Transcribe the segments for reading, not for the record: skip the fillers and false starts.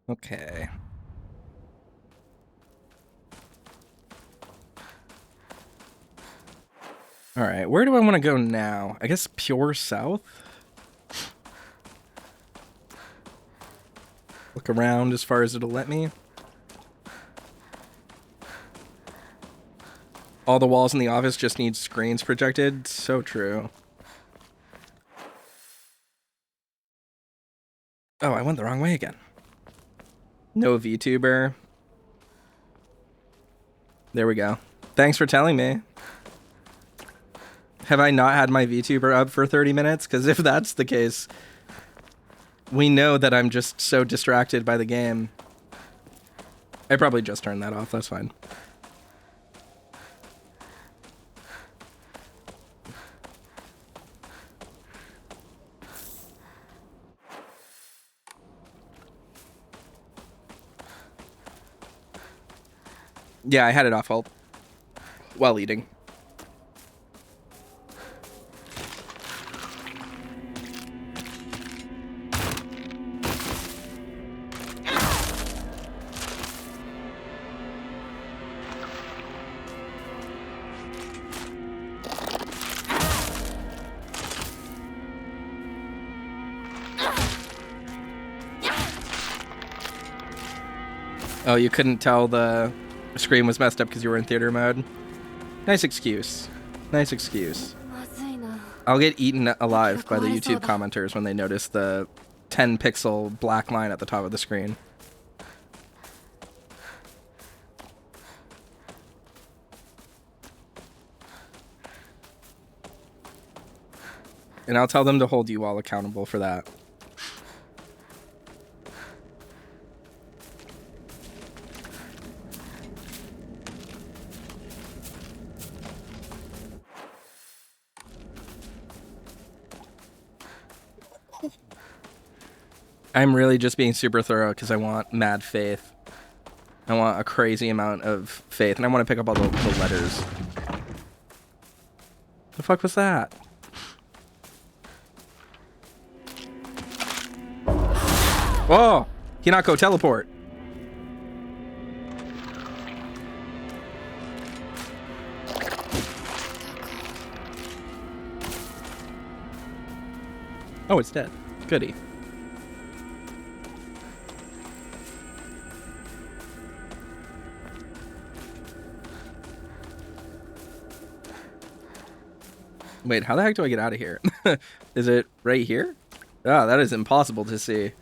Okay. All right, where do I want to go now? I guess pure south? Look around as far as it'll let me. All the walls in the office just need screens projected. So true. Oh, I went the wrong way again. No VTuber. There we go. Thanks for telling me. Have I not had my VTuber up for 30 minutes? Because if that's the case, we know that I'm just so distracted by the game. I probably just turned that off. That's fine. Yeah, I had it off while eating. Oh, you couldn't tell the screen was messed up because you were in theater mode? Nice excuse. Nice excuse. I'll get eaten alive by the YouTube commenters when they notice the 10 pixel black line at the top of the screen. And I'll tell them to hold you all accountable for that. I'm really just being super thorough because I want mad faith. I want a crazy amount of faith, and I want to pick up all the letters. The fuck was that? Oh! Hinako, teleport! Oh, it's dead. Goody. Wait, how the heck do I get out of here? Is it right here? Ah, that is impossible to see.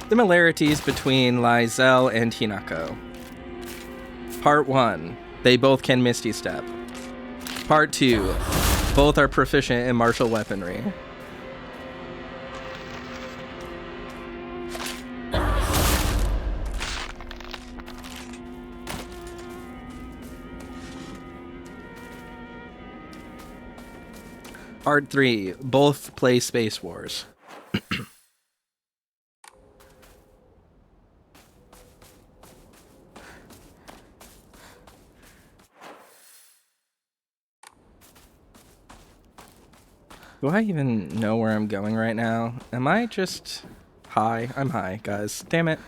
Similarities between Lysel and Hinako. Part 1. They both can Misty Step. Part 2. Both are proficient in martial weaponry. Part 3. Both play Space Wars. Do I even know where I'm going right now? Am I just high? I'm high, guys. Damn it.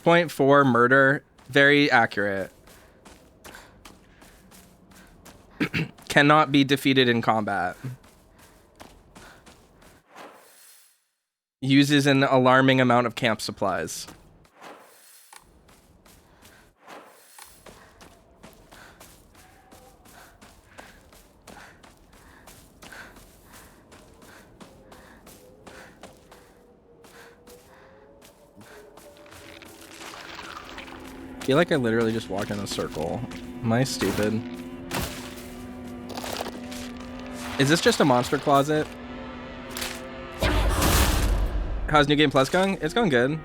Point 4, murder. Very accurate. Cannot be defeated in combat. Uses an alarming amount of camp supplies. I feel like I literally just walked in a circle. Am I stupid? Is this just a monster closet? How's New Game Plus going? It's going good.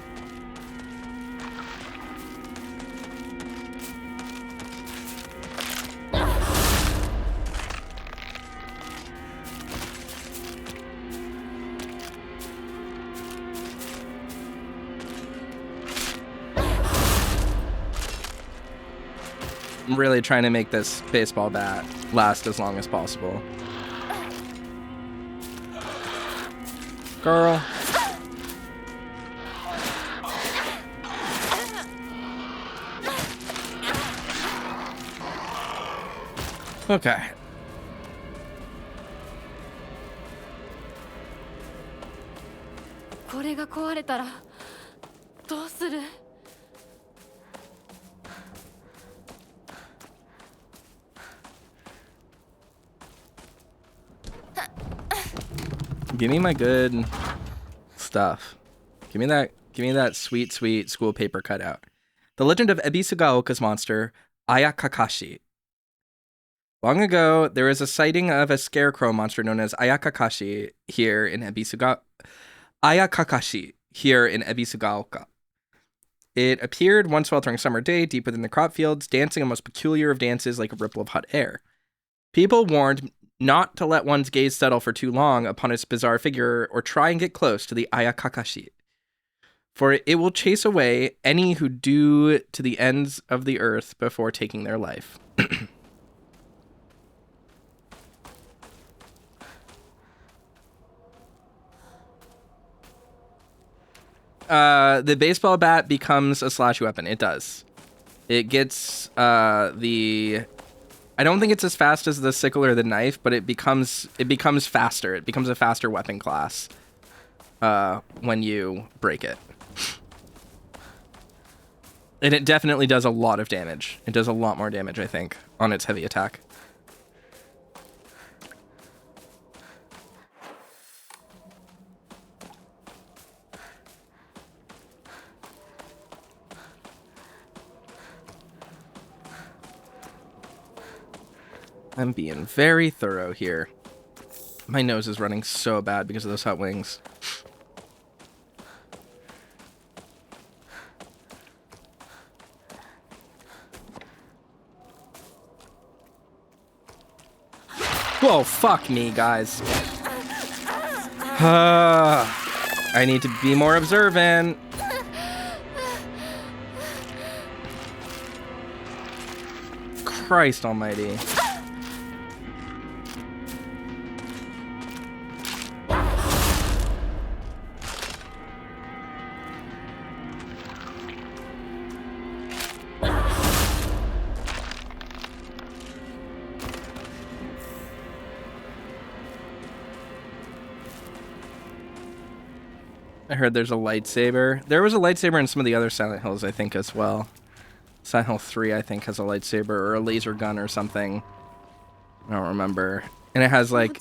I'm really trying to make this baseball bat last as long as possible. Girl. Okay. Give me my good stuff. Give me that sweet, sweet school paper cutout. The legend of Ebisugaoka's monster, Ayakakashi. Long ago, there was a sighting of a scarecrow monster known as Ayakakashi here in Ebisugaoka. It appeared one sweltering summer day deep within the crop fields, dancing a most peculiar of dances like a ripple of hot air. People warned not to let one's gaze settle for too long upon its bizarre figure or try and get close to the Ayakakashi, for it will chase away any who do to the ends of the earth before taking their life. The baseball bat becomes a slash weapon. It does. It gets I don't think it's as fast as the sickle or the knife, but it becomes faster. It becomes a faster weapon class when you break it. And it definitely does a lot of damage. It does a lot more damage, I think, on its heavy attack. I'm being very thorough here. My nose is running so bad because of those hot wings. Whoa, fuck me, guys. I need to be more observant. Christ almighty. I heard there's a lightsaber. There was a lightsaber in some of the other Silent Hills, I think, as well. Silent Hill 3, I think, has a lightsaber or a laser gun or something. I don't remember. And it has, like,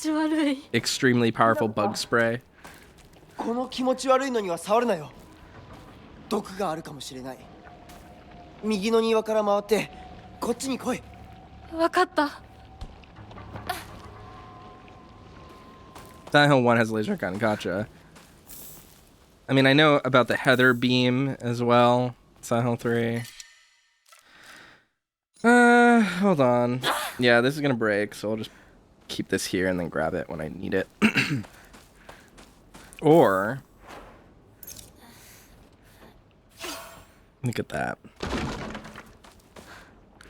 extremely powerful bug spray. Silent Hill 1 has a laser gun, gotcha. I mean, I know about the Heather Beam as well. Silent Hill 3. Hold on. Yeah, this is gonna break, so I'll just keep this here and then grab it when I need it. Or... look at that.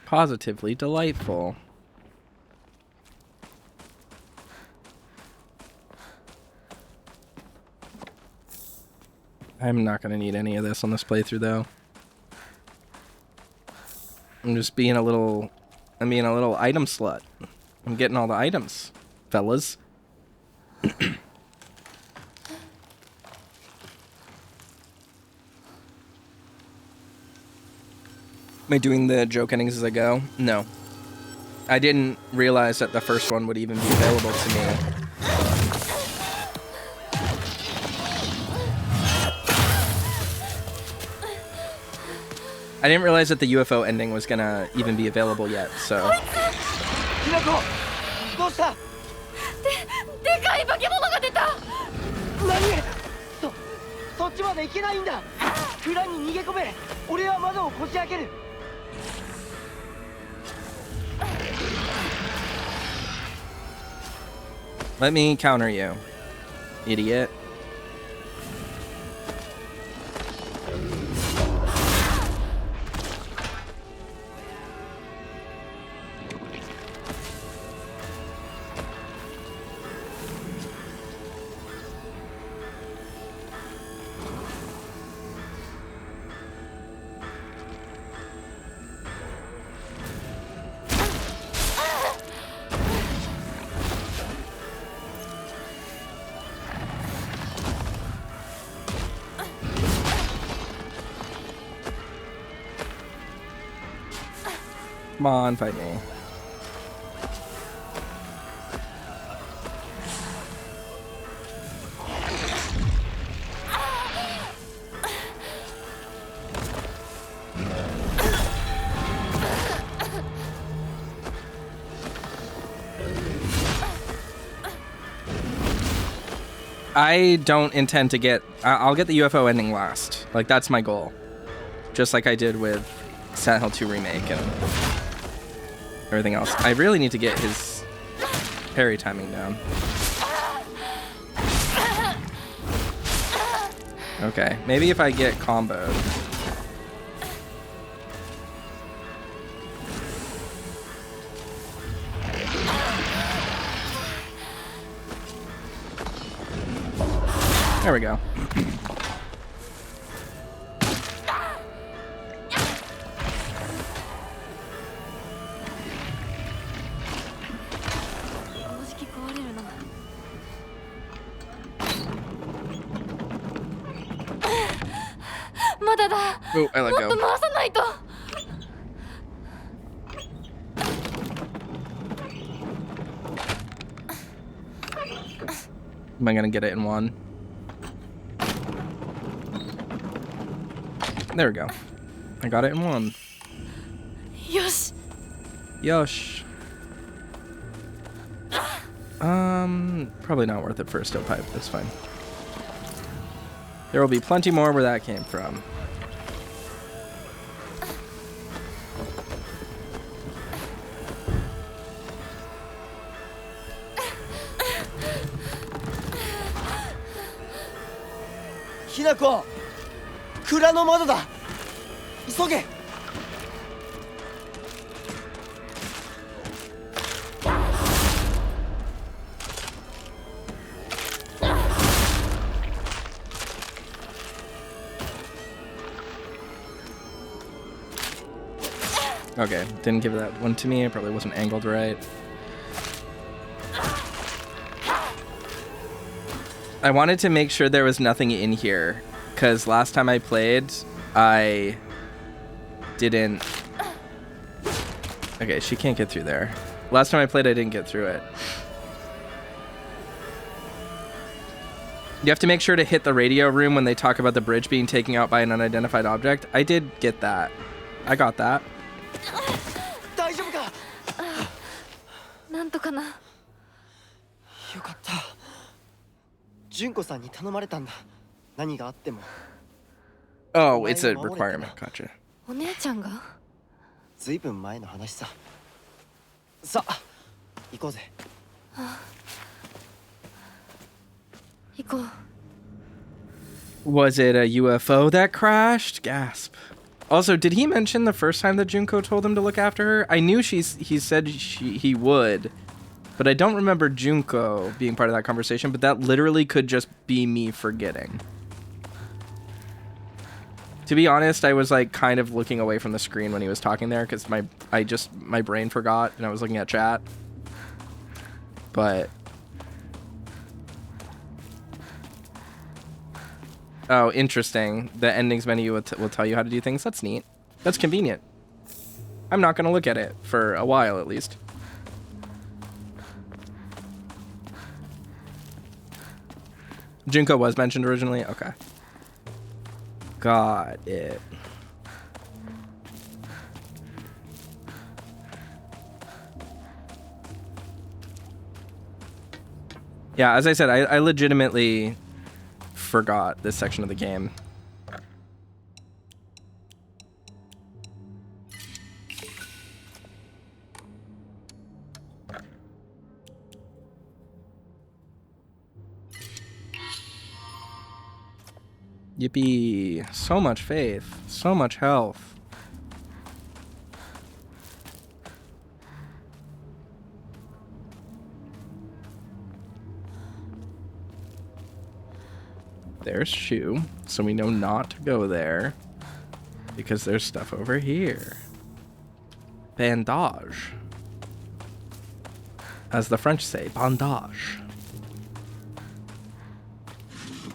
Positively delightful. I'm not going to need any of this on this playthrough, though. I'm just being a little... I'm being a little item slut. I'm getting all the items, fellas. Am I doing the joke endings as I go? No. I didn't realize that the first one would even be available to me. I didn't realize that the UFO ending was gonna even be available yet, so... Hinako! まで行けないんだ。蔵に逃げ込め。俺は窓をこじ開ける。 Let me counter you, idiot. Come on, fight me. I don't intend to get... I'll get the UFO ending last. Like, that's my goal. Just like I did with Silent Hill 2 Remake and everything else. I really need to get his parry timing down. Okay, maybe if I get comboed. There we go. Oh, I let go. Am I gonna get it in one? There we go. I got it in one. Yosh. Yosh. Probably not worth it for a stovepipe. That's fine. There will be plenty more where that came from. Hinako! 蔵の窓だ! 急げ! Okay, didn't give that one to me. It probably wasn't angled right. I wanted to make sure there was nothing in here, because last time I played, I didn't... Okay, she can't get through there. Last time I played, I didn't get through it. You have to make sure to hit the radio room when they talk about the bridge being taken out by an unidentified object. I did get that. I got that. 大丈夫か? なんとかな。よかった。純子さんに頼まれたんだ。何があっても。 Oh, it's a requirement. Gotcha. お姉ちゃんが？ずいぶん前の話さ。さあ、行こうぜ。行こう。 Was it a UFO that crashed? Gasp. Also, did he mention the first time that Junko told him to look after her? I knew he said he would, but I don't remember Junko being part of that conversation, but that literally could just be me forgetting. To be honest, I was like kind of looking away from the screen when he was talking there because my brain forgot and I was looking at chat. But oh, interesting. The endings menu will tell you how to do things. That's neat. That's convenient. I'm not going to look at it for a while, at least. Junko was mentioned originally? Okay. Got it. Yeah, as I said, I legitimately forgot this section of the game. Yippee. So much faith. So much health. There's Shu, so we know not to go there because there's stuff over here. Bandage. As the French say, bandage.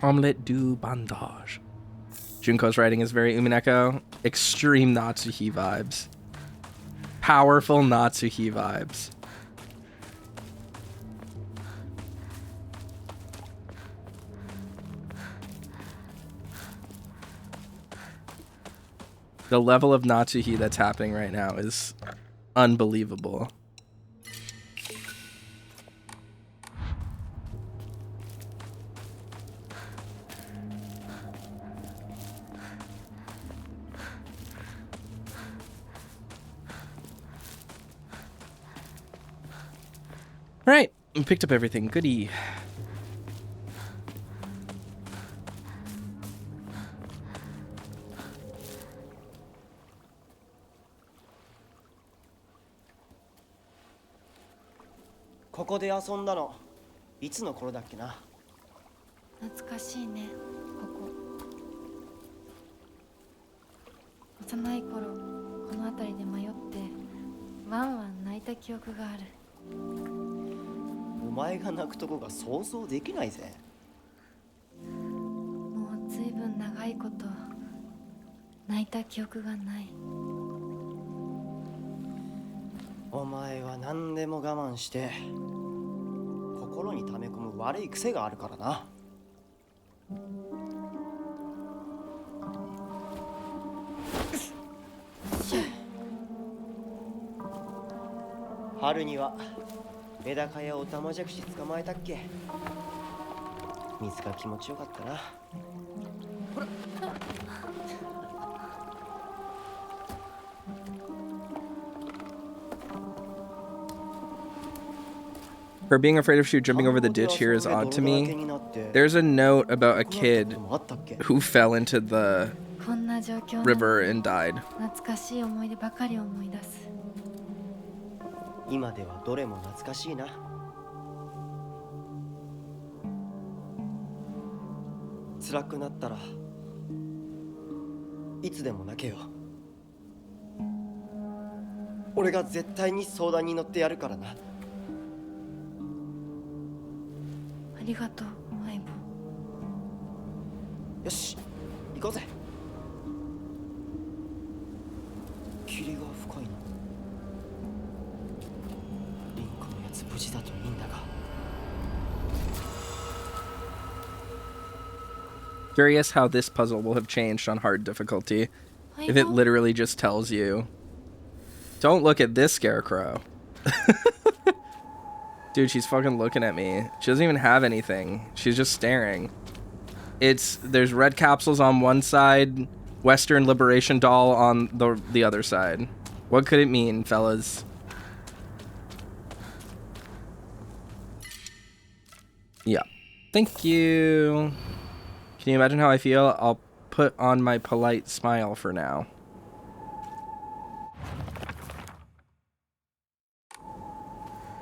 Omelette du bandage. Junko's writing is very Umineko. Extreme Natsuhi vibes. Powerful Natsuhi vibes. The level of Natsuhi that's happening right now is unbelievable. Right, we picked up everything. Goodie. Koko de asonda no. いつの頃だっけな。懐かしいね、ここ。幼い頃、この辺りで迷ってワンワン泣いた記憶がある。お前が泣くとこが想像できないぜ。もうずいぶん長いこと泣いた記憶がない。お前は何でも我慢して心に溜め込む悪い癖があるからな。春にはメダカやオタマジャクシ捕まえたっけ。水が気持ちよかったな。ほら。Her being afraid of Shu jumping over the ditch here is odd to me. There's a note about a kid who fell into the river and died. 懐かしい思い出ばかり思い出す。今ではどれも懐かしいな。辛くなったらいつでも泣けよ。俺が絶対に相談に乗ってやるからな。ありがとう、相棒。よし、行こうぜ。霧が深いな。リンクのやつ無事だといいんだが。Curious how this puzzle will have changed on hard difficulty if it literally just tells you, don't look at this Scarecrow. Dude, she's fucking looking at me. She doesn't even have anything. She's just staring. There's red capsules on one side, Western Liberation doll on the other side. What could it mean, fellas? Yeah. Thank you. Can you imagine how I feel? I'll put on my polite smile for now.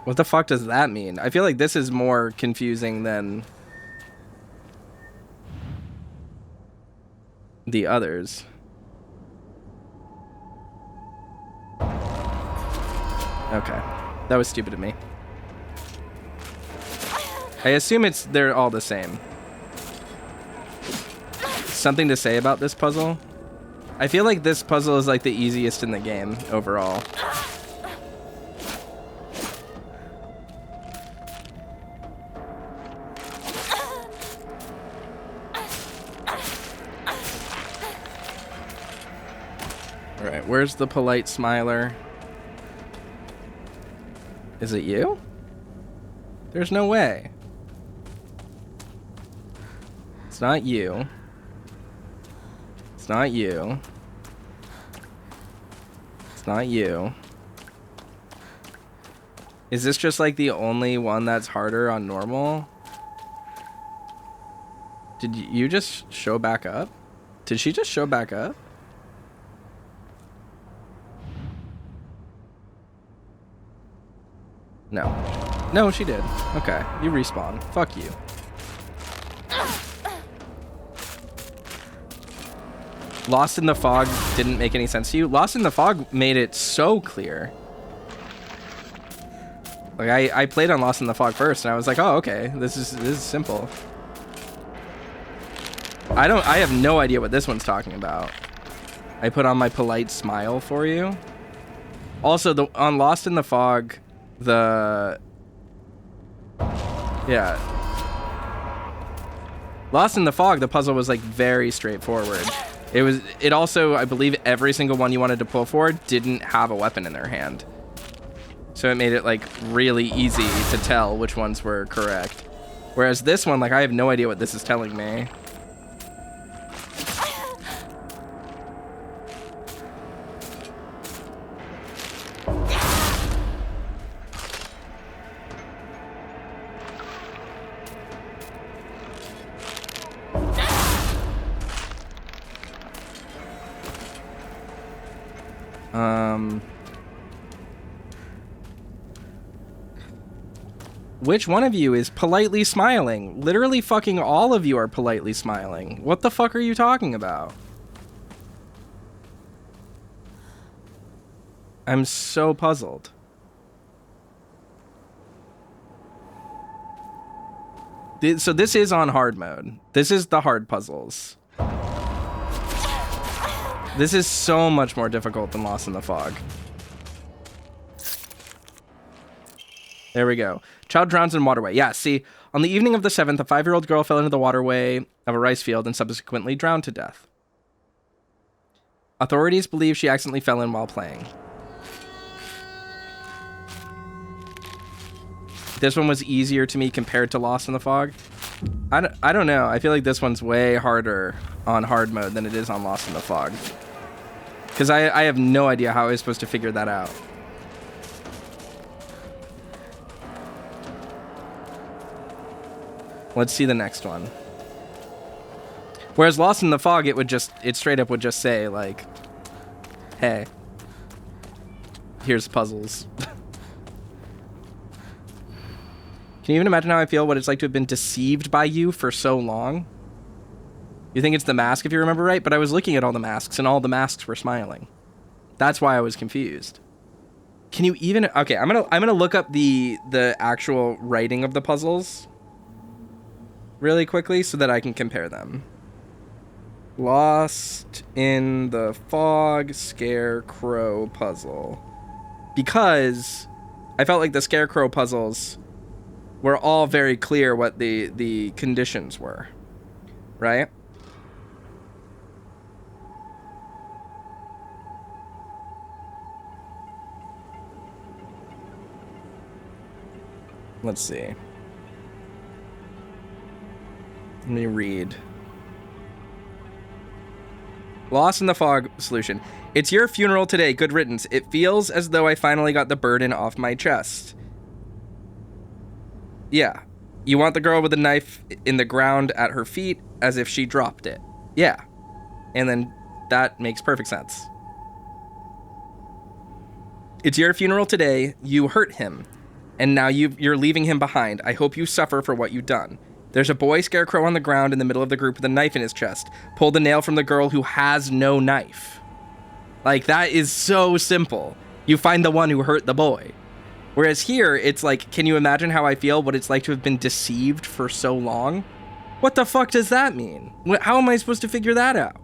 What the fuck does that mean? I feel like this is more confusing than the others. Okay. That was stupid of me. I assume they're all the same. Something to say about this puzzle? I feel like this puzzle is like the easiest in the game overall. Alright, where's the polite smiler? Is it you? There's no way. It's not you. It's not you. It's not you. Is this just like the only one that's harder on normal? Did you just show back up? Did she just show back up? No. No, she did. Okay, you respawn. Fuck you. Lost in the Fog didn't make any sense to you? Lost in the Fog made it so clear. Like I played on Lost in the Fog first and I was like, oh, okay, this is simple. I have no idea what this one's talking about. I put on my polite smile for you. Also, on Lost in the Fog, Lost in the Fog, the puzzle was like very straightforward. It also, I believe every single one you wanted to pull for didn't have a weapon in their hand. So it made it like really easy to tell which ones were correct. Whereas this one, like I have no idea what this is telling me. Which one of you is politely smiling? Literally fucking all of you are politely smiling. What the fuck are you talking about? I'm so puzzled. So this is on hard mode. This is the hard puzzles. This is so much more difficult than Lost in the Fog. There we go. Child drowns in waterway. Yeah, see, on the evening of the 7th, a 5-year-old girl fell into the waterway of a rice field and subsequently drowned to death. Authorities believe she accidentally fell in while playing. This one was easier to me compared to Lost in the Fog. I don't know. I feel like this one's way harder on hard mode than it is on Lost in the Fog. Because I have no idea how I was supposed to figure that out. Let's see the next one. Whereas Lost in the Fog, it straight up would just say, like, hey, here's puzzles. Can you even imagine how I feel, what it's like to have been deceived by you for so long? You think it's the mask, if you remember right, but I was looking at all the masks, and all the masks were smiling. That's why I was confused. Can you even... Okay, I'm gonna look up the actual writing of the puzzles really quickly so that I can compare them. Lost in the Fog Scarecrow puzzle. Because I felt like the Scarecrow puzzles were all very clear what the conditions were. Right? Let's see. Let me read. Lost in the Fog solution. It's your funeral today. Good riddance. It feels as though I finally got the burden off my chest. Yeah. You want the girl with the knife in the ground at her feet as if she dropped it. Yeah. And then that makes perfect sense. It's your funeral today. You hurt him. And now you're leaving him behind. I hope you suffer for what you've done. There's a boy Scarecrow on the ground in the middle of the group with a knife in his chest. Pull the nail from the girl who has no knife. Like, that is so simple. You find the one who hurt the boy. Whereas here, it's like, can you imagine how I feel, what it's like to have been deceived for so long? What the fuck does that mean? How am I supposed to figure that out?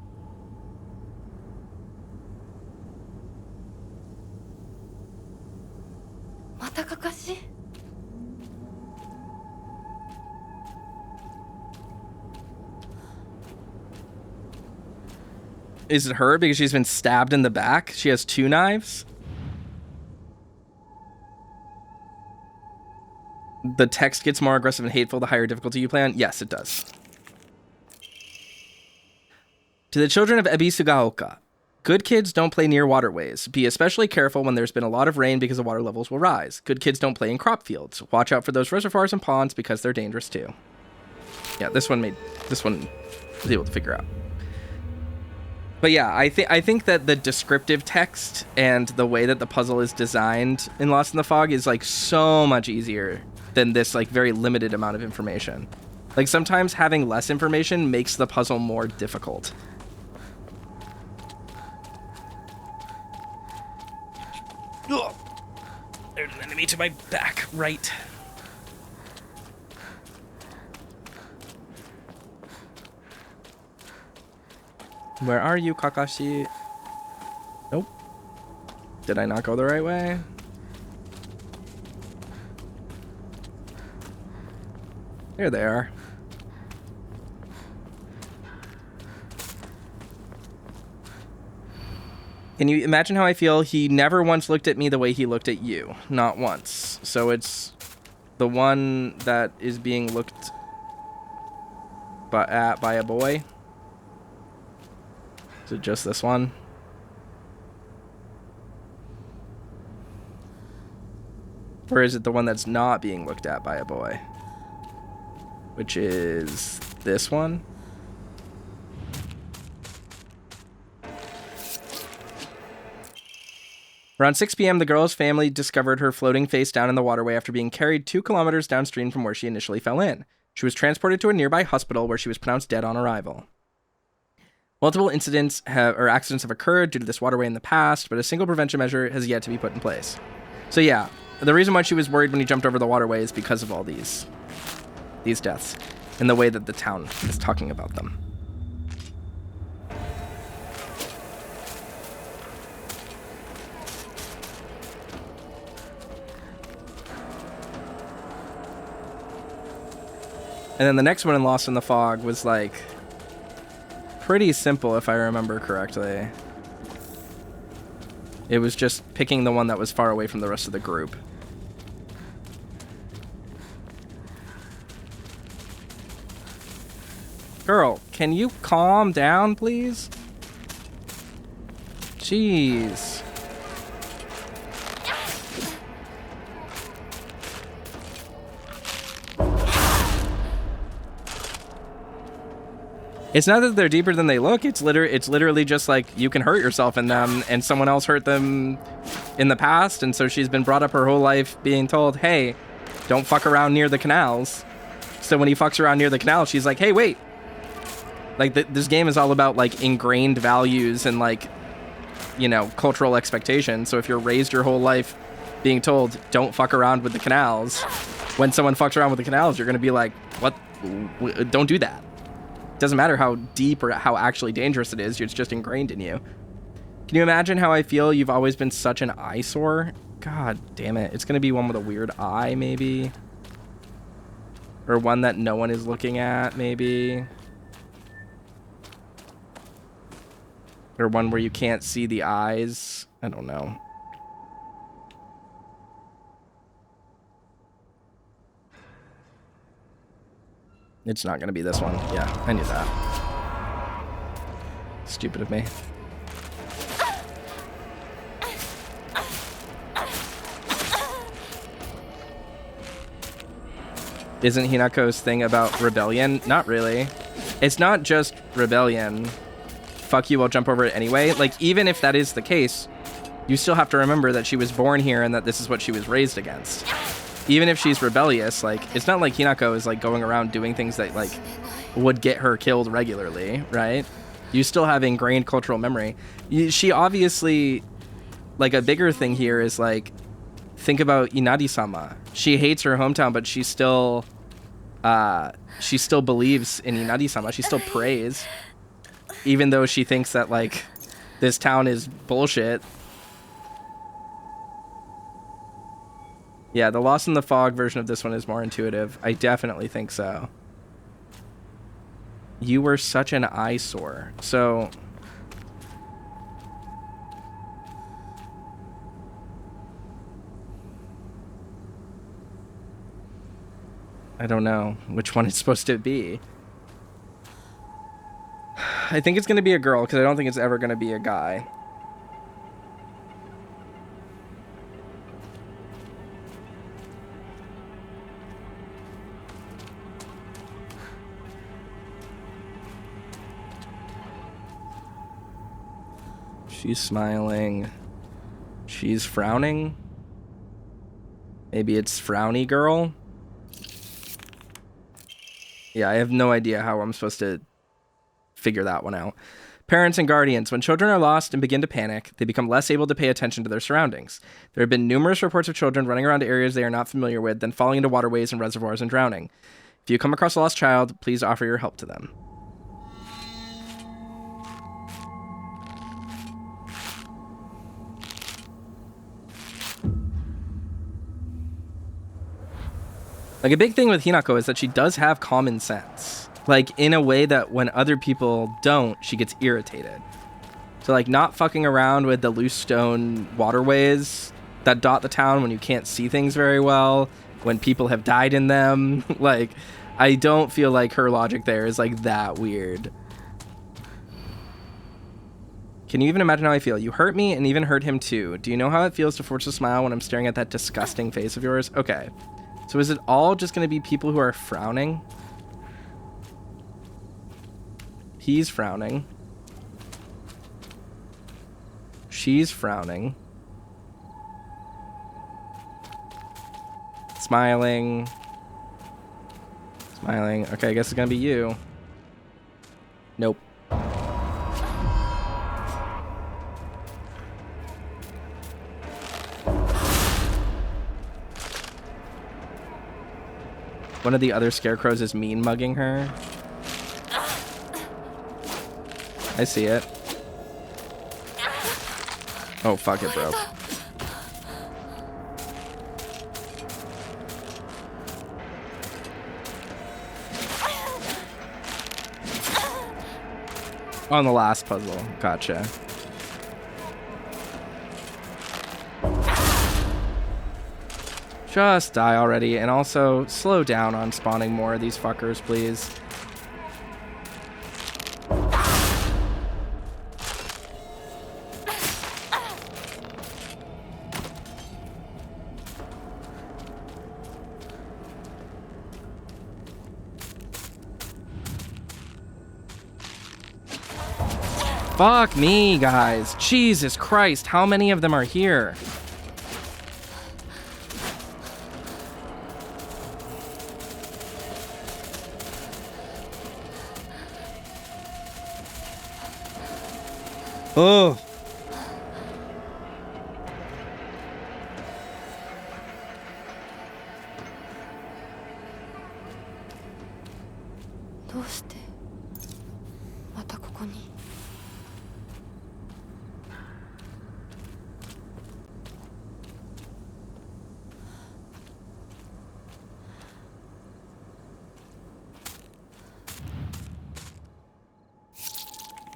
Is it her because she's been stabbed in the back? She has 2 knives? The text gets more aggressive and hateful the higher difficulty you play on? Yes, it does. To the children of Ebisugaoka, good kids don't play near waterways. Be especially careful when there's been a lot of rain because the water levels will rise. Good kids don't play in crop fields. Watch out for those reservoirs and ponds because they're dangerous too. Yeah, this one was able to figure out. But yeah, I think that the descriptive text and the way that the puzzle is designed in Lost in the Fog is like so much easier than this like very limited amount of information. Like sometimes having less information makes the puzzle more difficult. Ugh. There's an enemy to my back, right. Where are you, Kakashi? Nope. Did I not go the right way? There they are. Can you imagine how I feel? He never once looked at me the way he looked at you. Not once. So it's the one that is being looked at by a boy. Is it just this one? Or is it the one that's not being looked at by a boy? Which is this one? Around 6 p.m., the girl's family discovered her floating face down in the waterway after being carried 2 kilometers downstream from where she initially fell in. She was transported to a nearby hospital where she was pronounced dead on arrival. Multiple incidents or accidents have occurred due to this waterway in the past, but a single prevention measure has yet to be put in place. So yeah, the reason why she was worried when he jumped over the waterway is because of all these deaths and the way that the town is talking about them. And then the next one in Lost in the Fog was like pretty simple, if I remember correctly. It was just picking the one that was far away from the rest of the group. Girl, can you calm down, please? Jeez. It's not that they're deeper than they look. It's literally just like you can hurt yourself in them, and someone else hurt them in the past, and so she's been brought up her whole life being told, hey, don't fuck around near the canals. So when he fucks around near the canal, she's like, hey, wait. Like, this game is all about, like, ingrained values and, like, you know, cultural expectations. So if you're raised your whole life being told, don't fuck around with the canals, when someone fucks around with the canals, you're going to be like, what? Don't do that. Doesn't matter how deep or how actually dangerous it is, it's just ingrained in you. Can you imagine how I feel? You've always been such an eyesore. God damn it. It's going to be one with a weird eye, maybe. Or one that no one is looking at, maybe. Or one where you can't see the eyes. I don't know. It's not going to be this one. Yeah, I knew that. Stupid of me. Isn't Hinako's thing about rebellion? Not really. It's not just rebellion. Fuck you, I'll jump over it anyway. Like, even if that is the case, you still have to remember that she was born here and that this is what she was raised against. Even if she's rebellious, like, it's not like Hinako is, like, going around doing things that, like, would get her killed regularly, right? You still have ingrained cultural memory. She obviously, like, a bigger thing here is, like, think about Inari-sama. She hates her hometown, but she still believes in Inari-sama. She still prays. Even though she thinks that, like, this town is bullshit. Yeah, the Lost in the Fog version of this one is more intuitive. I definitely think so. You were such an eyesore. So... I don't know which one it's supposed to be. I think it's gonna be a girl because I don't think it's ever gonna be a guy. She's smiling. She's frowning. Maybe it's frowny girl. Yeah, I have no idea how I'm supposed to figure that one out. Parents and guardians. When children are lost and begin to panic, they become less able to pay attention to their surroundings. There have been numerous reports of children running around areas they are not familiar with, then falling into waterways and reservoirs and drowning. If you come across a lost child, please offer your help to them. Like, a big thing with Hinako is that she does have common sense. Like, in a way that when other people don't, she gets irritated. So, like, not fucking around with the loose stone waterways that dot the town when you can't see things very well, when people have died in them. Like, I don't feel like her logic there is, like, that weird. Can you even imagine how I feel? You hurt me and even hurt him too. Do you know how it feels to force a smile when I'm staring at that disgusting face of yours? Okay. So is it all just going to be people who are frowning? He's frowning. She's frowning. Smiling. Smiling. Okay, I guess it's going to be you. Nope. One of the other scarecrows is mean mugging her. I see it. Oh, fuck, it broke. On the last puzzle. Gotcha. Just die already, and also slow down on spawning more of these fuckers, please. Fuck me, guys. Jesus Christ, how many of them are here? Oh.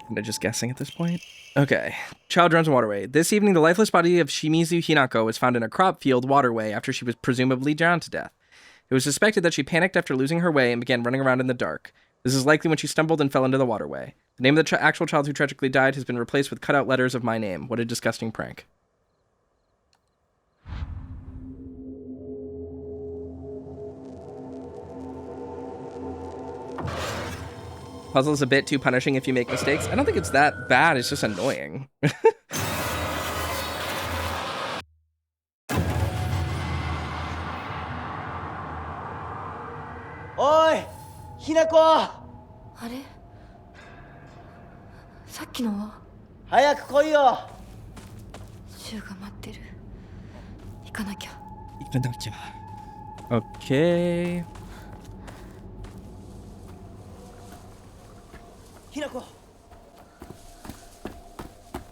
Am I just guessing at this point? Okay. Child drowns in waterway. This evening, the lifeless body of Shimizu Hinako was found in a crop field waterway after she was presumably drowned to death. It was suspected that she panicked after losing her way and began running around in the dark. This is likely when she stumbled and fell into the waterway. The name of the actual child who tragically died has been replaced with cutout letters of my name. What a disgusting prank. Puzzle is a bit too punishing if you make mistakes. I don't think it's that bad, it's just annoying. Oi! Hinako! あれさっきのは早く来いよシュウが待ってる行かなきゃ Okay. ひなこ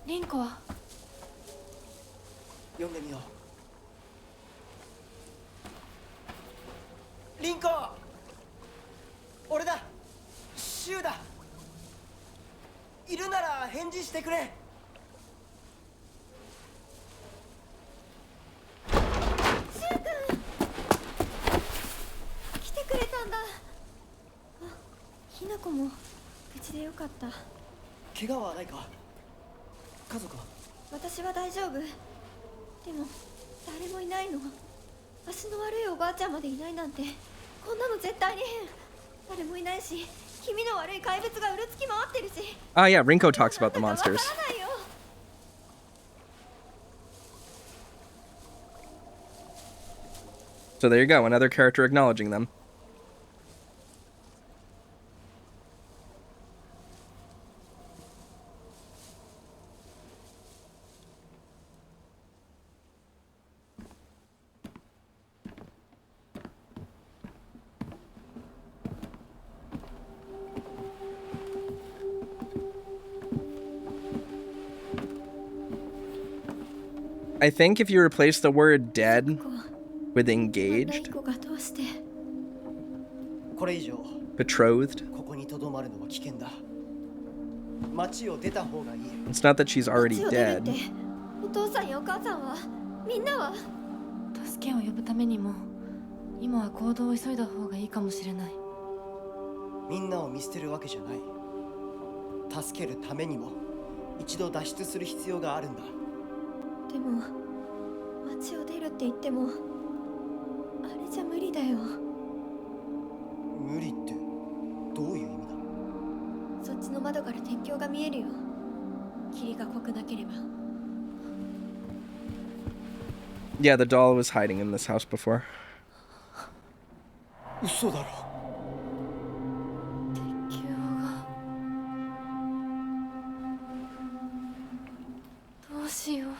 リンコは読んでみようリンコ俺だシュウだいるなら返事してくれシュウ君来てくれたんだあ、ひなこも無事でよかった怪我はないか。家族は。私は大丈夫。でも誰もいないの。足の悪いおばあちゃんまでいないなんて、こんなの絶対に変。誰もいないし、気味の悪い怪物がうろつき回ってるし。Ah, yeah, Rinko talks about the monsters. わからないよ。So there you go, another character acknowledging them. I think if you replace the word dead with engaged, これ以上 betrothed, ここに留まるのは危険だ。町を出た方がいい。 it's not that she's already 街を出るっ dead. て、お父さんやお母さんは、みんなは。助けを呼ぶためにも、今は行動を急いだ方がいいかもしれない。みんなを見捨てるわけじゃない。助けるためにも一度脱出する必要があるんだ。でも街を出るって言ってもあれじゃ無理だよ。無理ってどういう意味だ。そっちの窓から鉄橋が見えるよ。霧が濃くなければ。 Yeah, the doll was hiding in this house before. 嘘だろ。鉄橋が。どうしよう。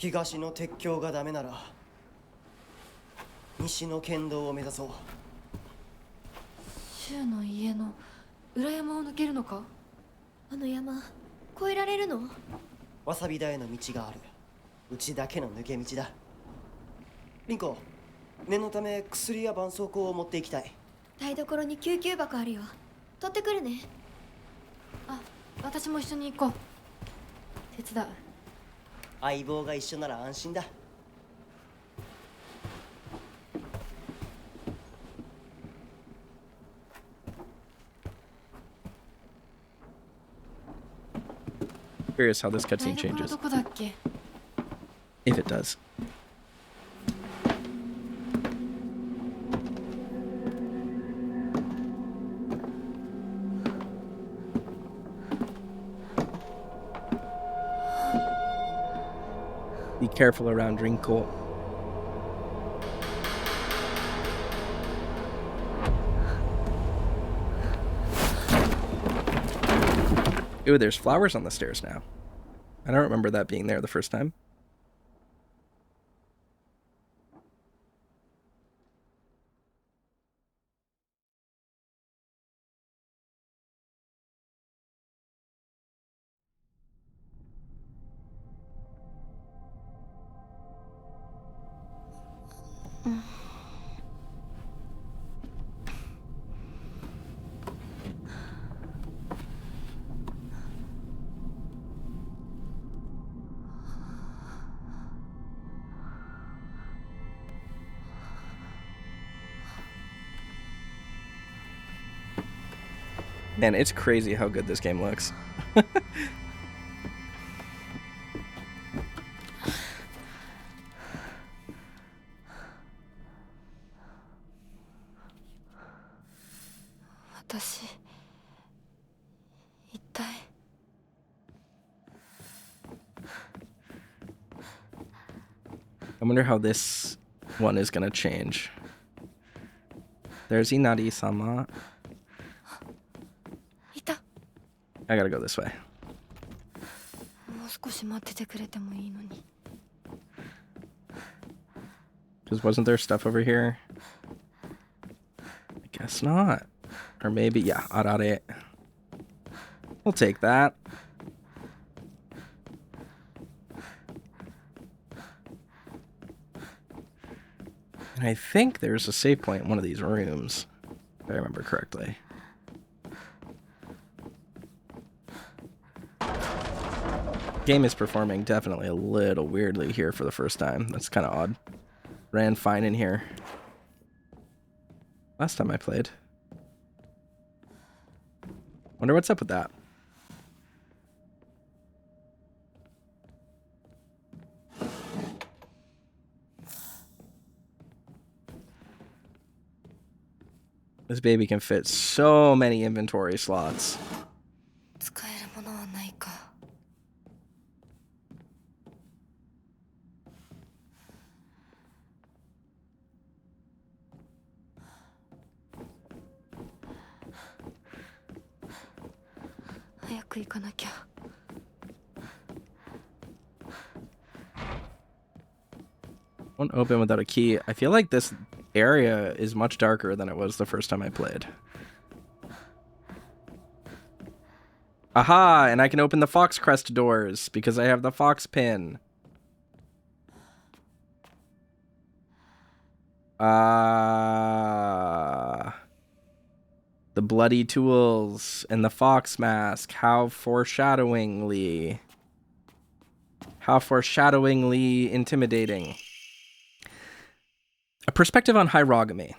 東の鉄橋がダメなら西の県道を目指そう。柊の家の裏山を抜けるのか。あの山越えられるの。わさび田への道がある。うちだけの抜け道だ。リンコ、念のため薬や絆創膏を持っていきたい。台所に救急箱あるよ。取ってくるね。あ、私も一緒に行こう。手伝う。相棒が一緒なら安心だ。Curious how this cutscene 台所 changes. どこだっけ。 If it does. Be careful around Rinko. Ooh, there's flowers on the stairs now. I don't remember that being there the first time. Man, it's crazy how good this game looks. 私一体。 I wonder how this one is gonna change. There's Inari-sama. いた。 I gotta go this way. もう少し待っててくれてもいいのに。 Because wasn't there stuff over here? I guess not. Or maybe, yeah, arare. We'll take that. And I think there's a save point in one of these rooms, if I remember correctly. Game is performing definitely a little weirdly here for the first time. That's kind of odd. Ran fine in here last time I played. Wonder what's up with that. This baby can fit so many inventory slots. 使えるものはないか。早く行かなきゃ。Won't open without a key. I feel like this area is much darker than it was the first time I played. Aha! And I can open the Fox Crest doors because I have the Fox pin. The bloody tools and the fox mask. How foreshadowingly. How foreshadowingly intimidating. A perspective on hierogamy.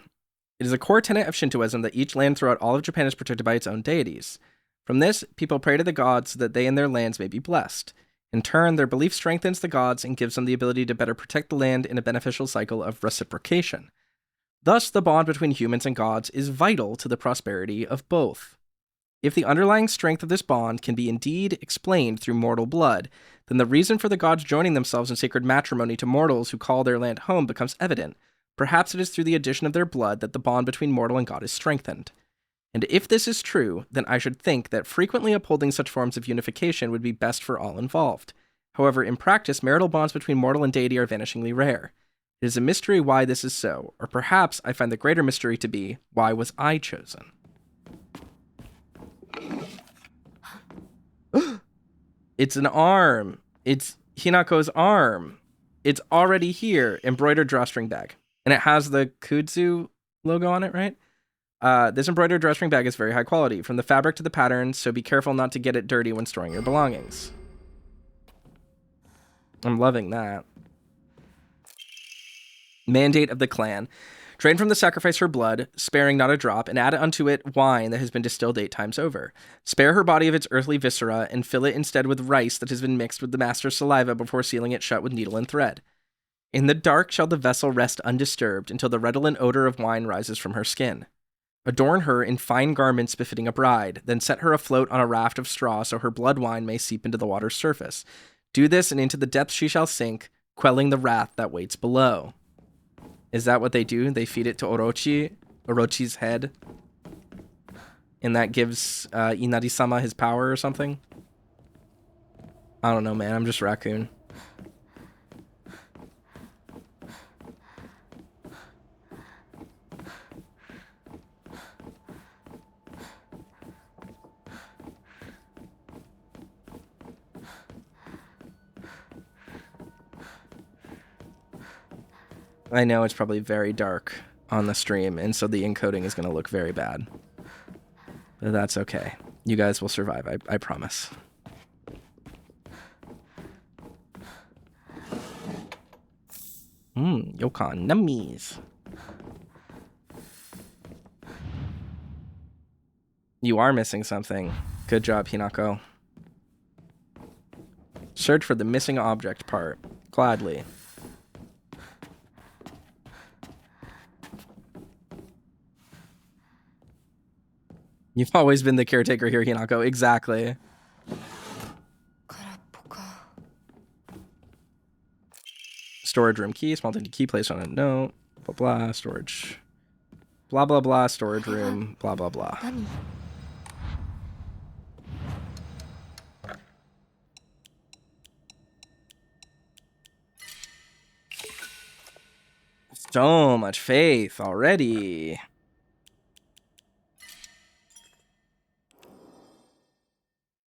It is a core tenet of Shintoism that each land throughout all of Japan is protected by its own deities. From this, people pray to the gods so that they and their lands may be blessed. In turn, their belief strengthens the gods and gives them the ability to better protect the land in a beneficial cycle of reciprocation. Thus, the bond between humans and gods is vital to the prosperity of both. If the underlying strength of this bond can be indeed explained through mortal blood, then the reason for the gods joining themselves in sacred matrimony to mortals who call their land home becomes evident. Perhaps it is through the addition of their blood that the bond between mortal and god is strengthened. And if this is true, then I should think that frequently upholding such forms of unification would be best for all involved. However, in practice, marital bonds between mortal and deity are vanishingly rare. It is a mystery why this is so, or perhaps I find the greater mystery to be, why was I chosen? It's an arm. It's Hinako's arm. It's already here, embroidered drawstring bag. And it has the Kudzu logo on it, right? This embroidered drawstring bag is very high quality, from the fabric to the pattern, so be careful not to get it dirty when storing your belongings. I'm loving that. Mandate of the clan. Drain from the sacrifice her blood, sparing not a drop, and add unto it wine that has been distilled 8 times over. Spare her body of its earthly viscera, and fill it instead with rice that has been mixed with the master's saliva before sealing it shut with needle and thread. In the dark shall the vessel rest undisturbed until the redolent odor of wine rises from her skin. Adorn her in fine garments befitting a bride, then set her afloat on a raft of straw so her blood wine may seep into the water's surface. Do this, and into the depths she shall sink, quelling the wrath that waits below. Is that what they do? They feed it to Orochi's head? And that gives Inari-sama his power or something? I don't know, man. I'm just Raccoon. I know it's probably very dark on the stream, and so the encoding is going to look very bad. But that's okay. You guys will survive, I promise. Yokon nummies. You are missing something. Good job, Hinako. Search for the missing object part. Gladly. You've always been the caretaker here, Hinako. Exactly. Storage room key. Small dainty key placed on a note. Blah, blah. Storage. Blah, blah, blah. Storage room. Blah, blah, blah. So much faith already.